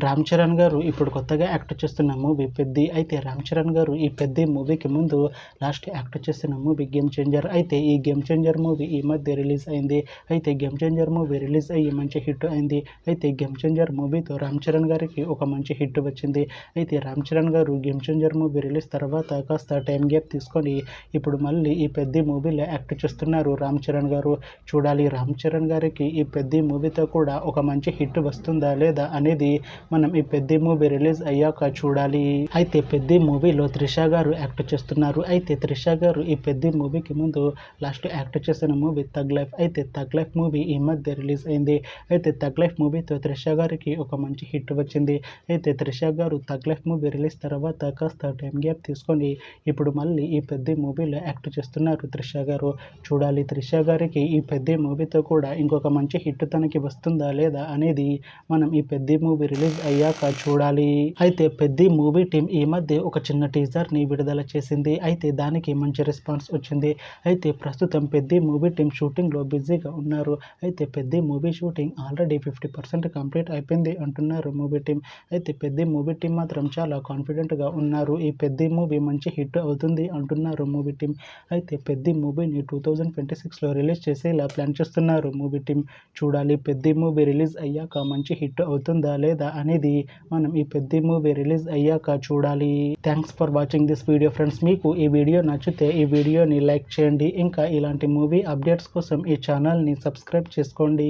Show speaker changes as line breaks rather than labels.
రామ్ చరణ్ గారు ఇప్పుడు కొత్తగా యాక్ట్ చేస్తున్న మూవీ పెద్ది. అయితే రామ్ చరణ్ గారు ఈ పెద్ది మూవీకి ముందు లాస్ట్ యాక్ట్ చేసిన మూవీ గేమ్ చేంజర్. అయితే ఈ గేమ్ చేంజర్ మూవీ ఈ మధ్య రిలీజ్ అయింది. అయితే గేమ్ చేంజర్ మూవీ రిలీజ్ అయ్యి మంచి హిట్ అయింది. అయితే గేమ్ చేంజర్ మూవీతో రామ్ చరణ్ గారికి ఒక మంచి హిట్ వచ్చింది. అయితే రామ్ చరణ్ గారు గేమ్ చేంజర్ మూవీ రిలీజ్ తర్వాత కాస్త టైం గ్యాప్ తీసుకొని ఇప్పుడు మళ్ళీ ఈ పెద్ది మూవీలో యాక్ట్ చేస్తున్నారు రామ్ చరణ్ గారు. చూడాలి రామ్ చరణ్ గారికి ఈ పెద్ది మూవీతో కూడా ఒక మంచి హిట్ వస్తుందా లేదా అనేది మనం ఈ పెద్ది మూవీ రిలీజ్ అయ్యాక చూడాలి. అయితే పెద్ది మూవీలో త్రిష గారు యాక్ట్ చేస్తున్నారు. అయితే త్రిష గారు ఈ పెద్ది మూవీకి ముందు లాస్ట్ యాక్ట్ చేసిన మూవీ థగ్ లైఫ్. అయితే థగ్ లైఫ్ మూవీ ఈ మధ్య రిలీజ్ అయింది. అయితే థగ్ లైఫ్ మూవీతో త్రిష గారికి ఒక మంచి హిట్ వచ్చింది. అయితే త్రిష గారు థగ్ లైఫ్ మూవీ రిలీజ్ తర్వాత కాస్త టైం గ్యాప్ తీసుకొని ఇప్పుడు మళ్ళీ ఈ పెద్ది మూవీలో యాక్ట్ చేస్తున్నారు త్రిష గారు. చూడాలి త్రిష గారికి ఈ పెద్ది మూవీతో కూడా ఇంకొక మంచి హిట్ తనకి వస్తుందా లేదా అనేది మనం ఈ పెద్ది మూవీ రిలీజ్ అయ్యాక చూడాలి. అయితే పెద్ది మూవీ టీం ఈ మధ్య ఒక చిన్న టీజర్ ని విడుదల చేసింది. అయితే దానికి మంచి రెస్పాన్స్ వచ్చింది. అయితే ప్రస్తుతం పెద్ది మూవీ టీం షూటింగ్ లో బిజీగా ఉన్నారు. అయితే Peddi movie shooting already 50% complete అయిపోయింది అంటున్నారు మూవీ టీం. అయితే పెద్ది మూవీ టీం మాత్రం చాలా కాన్ఫిడెంట్ గా ఉన్నారు. ఈ పెద్ది మూవీ మంచి హిట్ అవుతుంది అంటున్నారు మూవీ టీం. అయితే పెద్ది మూవీని 2026 లో రిలీజ్ చేసేలా ప్లాన్ చేస్తున్నారు మూవీ టీం. చూడాలి పెద్ది మూవీ రిలీజ్ అయ్యాక మంచి హిట్ అవుతుందా లేదా అనేది మనం ఈ పెద్ది మూవీ రిలీజ్ అయ్యాక చూడాలి. Thanks for watching this video friends. మీకు ఈ వీడియో నచ్చితే ఈ వీడియోని లైక్ చేయండి. ఇంకా ఇలాంటి మూవీ అప్డేట్స్ కోసం ఈ ఛానల్ని సబ్స్క్రైబ్ చేసుకోండి.